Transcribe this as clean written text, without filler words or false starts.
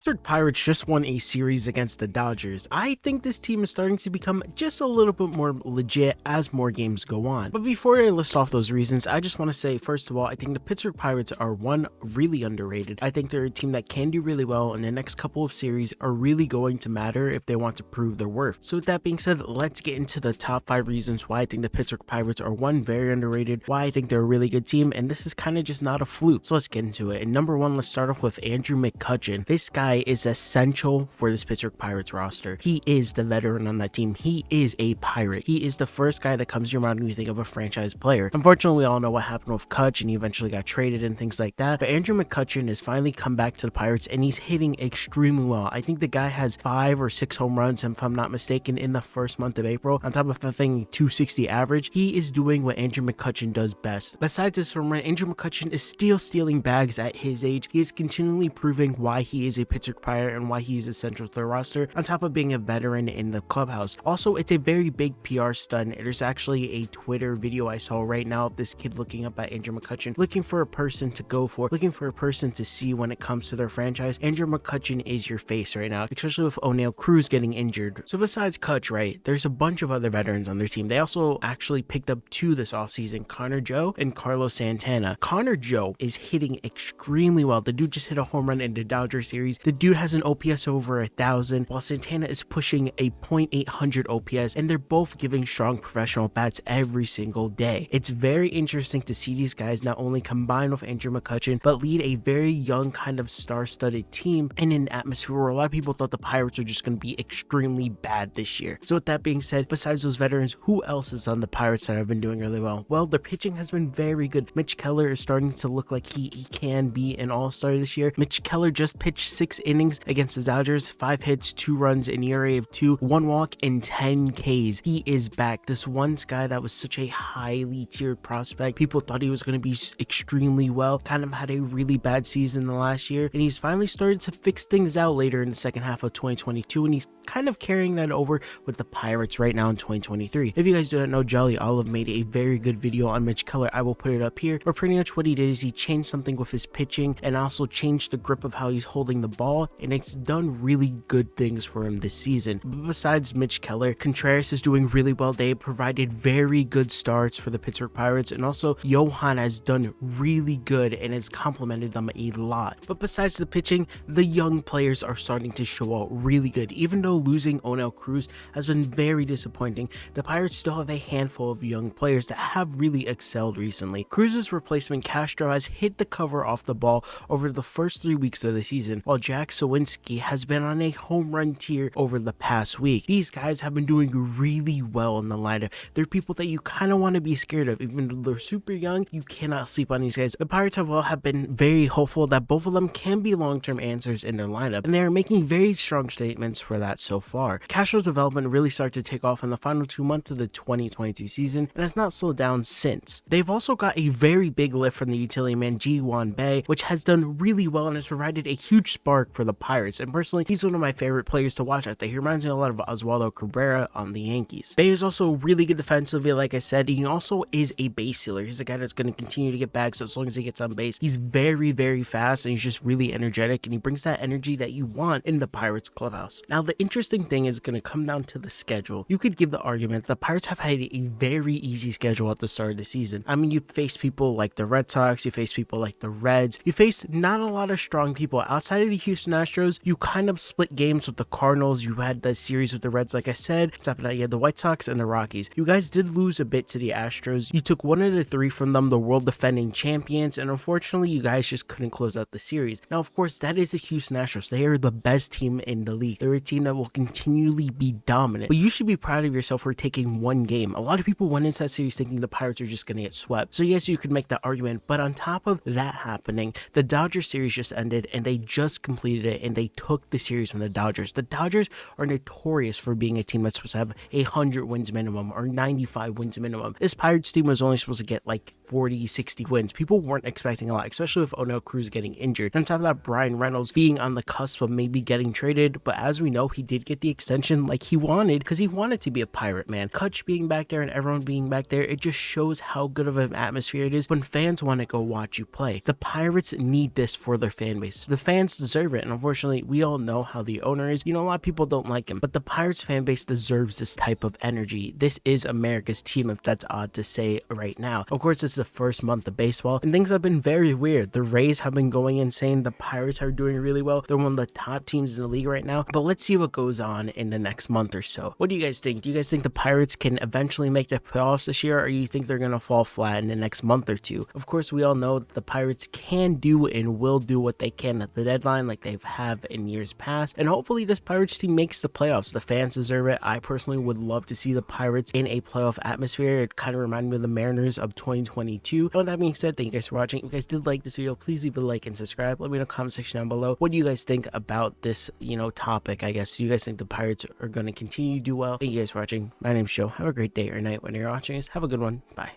Pittsburgh Pirates just won a series against the Dodgers. I think this team is starting to become just a little bit more legit as more games go on. But before I list off those reasons, I just want to say, first of all, I think the Pittsburgh Pirates are really underrated. I think they're a team that can do really well, and the next couple of series are really going to matter if they want to prove their worth. So with that being said, let's get into the top 5 reasons why I think the Pittsburgh Pirates are very underrated, why I think they're a really good team, and this is kind of just not a fluke. So let's get into it. And number 1, let's start off with Andrew McCutchen. This guy is essential for this Pittsburgh Pirates roster. He is the veteran on that team. He is a Pirate. He is the first guy that comes to your mind when you think of a franchise player. Unfortunately, we all know what happened with Kutch, and he eventually got traded and things like that. But Andrew McCutchen has finally come back to the Pirates, and he's hitting extremely well. I think the guy has 5 or 6 home runs, if I'm not mistaken, in the first month of April. On top of having 260 average, he is doing what Andrew McCutchen does best. Besides this home run, Andrew McCutchen is still stealing bags at his age. He is continually proving why he is a Pittsburgh Pirate and why he's essential to the roster, on top of being a veteran in the clubhouse. Also, it's a very big PR stunt. There's actually a Twitter video I saw right now of this kid looking up at Andrew McCutchen, looking for a person to go for, looking for a person to see when it comes to their franchise. Andrew McCutchen is your face right now, especially with oneil, Cruz getting injured. So besides Kutch, right, there's a bunch of other veterans on their team. They also actually picked up 2 this offseason, Connor Joe and Carlos Santana. Connor Joe is hitting extremely well. The dude just hit a home run in the Dodger series. The dude has an OPS over 1,000, while Santana is pushing a .800 OPS, and they're both giving strong professional bats every single day. It's very interesting to see these guys not only combine with Andrew McCutchen, but lead a very young kind of star-studded team in an atmosphere where a lot of people thought the Pirates are just going to be extremely bad this year. So with that being said, besides those veterans, who else is on the Pirates that have been doing really well? Well, their pitching has been very good. Mitch Keller is starting to look like he can be an all-star this year. Mitch Keller just pitched 6 innings against the Dodgers, 5 hits, 2 runs, an ERA of 2, 1 walk, and 10 Ks. He is back. This once guy that was such a highly tiered prospect, people thought he was going to be extremely well, kind of had a really bad season the last year, and he's finally started to fix things out later in the second half of 2022, and he's kind of carrying that over with the Pirates right now in 2023. If you guys do not know, Jolly Olive made a very good video on Mitch Keller. I will put it up here, but pretty much what he did is he changed something with his pitching and also changed the grip of how he's holding the ball, and it's done really good things for him this season. But besides Mitch Keller, Contreras is doing really well. They provided very good starts for the Pittsburgh Pirates, and also ji-hwan has done really good and has complimented them a lot. But besides the pitching, the young players are starting to show out really good. Even though losing oneil Cruz has been very disappointing, the Pirates still have a handful of young players that have really excelled recently. Cruz's replacement Castro has hit the cover off the ball over the first 3 weeks of the season, while Jack Sawinski has been on a home run tier over the past week. These guys have been doing really well in the lineup. They're people that you kind of want to be scared of. Even though they're super young, you cannot sleep on these guys. The Pirates have been very hopeful that both of them can be long-term answers in their lineup, and they are making very strong statements for that so far. Castro's development really started to take off in the final 2 months of the 2022 season and has not slowed down since. They've also got a very big lift from the utility man ji-hwan, which has done really well and has provided a huge spark for the Pirates, and personally, he's one of my favorite players to watch out there. He reminds me a lot of Oswaldo Cabrera on the Yankees. Bay is also really good defensively, like I said. He also is a base stealer. He's a guy that's going to continue to get bags as long as he gets on base. He's very fast, and he's just really energetic, and he brings that energy that you want in the Pirates clubhouse. Now, the interesting thing is going to come down to the schedule. You could give the argument the Pirates have had a very easy schedule at the start of the season. I mean, you face people like the Red Sox, you face people like the Reds, you face not a lot of strong people. Outside of the Houston Astros, you kind of split games with the Cardinals. You had the series with the Reds, like I said. On top of that, you had the White Sox and the Rockies. You guys did lose a bit to the Astros. You took 1 of the 3 from them, the world defending champions, and unfortunately, you guys just couldn't close out the series. Now, of course, that is the Houston Astros. They are the best team in the league. They're a team that will continually be dominant, but you should be proud of yourself for taking 1 game. A lot of people went into that series thinking the Pirates are just going to get swept. So yes, you could make that argument, but on top of that happening, the Dodgers series just ended, and they just completed it, and they took the series from the Dodgers. The Dodgers are notorious for being a team that's supposed to have 100 wins minimum or 95 wins minimum. This Pirates team was only supposed to get like 40, 60 wins. People weren't expecting a lot, especially with oneil Cruz getting injured. On top of that, Bryan Reynolds being on the cusp of maybe getting traded, but as we know, he did get the extension like he wanted because he wanted to be a Pirate, man. Kutch being back there and everyone being back there, it just shows how good of an atmosphere it is when fans want to go watch you play. The Pirates need this for their fan base. The fans deserve deserve it. And unfortunately, we all know how the owner is. You know, a lot of people don't like him, but the Pirates fan base deserves this type of energy. This is America's team, if that's odd to say right now. Of course, it's the first month of baseball, and things have been very weird. The Rays have been going insane. The Pirates are doing really well. They're one of the top teams in the league right now, but let's see what goes on in the next month or so. What do you guys think? Do you guys think the Pirates can eventually make the playoffs this year, or you think they're going to fall flat in the next month or two? Of course, we all know that the Pirates can do and will do what they can at the deadline like they have in years past, and hopefully this Pirates team makes the playoffs. The fans deserve it. I personally would love to see the Pirates in a playoff atmosphere. It kind of reminded me of the Mariners of 2022. And with that being said, thank you guys for watching. If you guys did like this video, please leave a like and subscribe. Let me know in the comment section down below. What do you guys think about this, topic? I guess, do you guys think the Pirates are going to continue to do well? Thank you guys for watching. My name's Joe. Have a great day or night when you're watching this. Have a good one. Bye.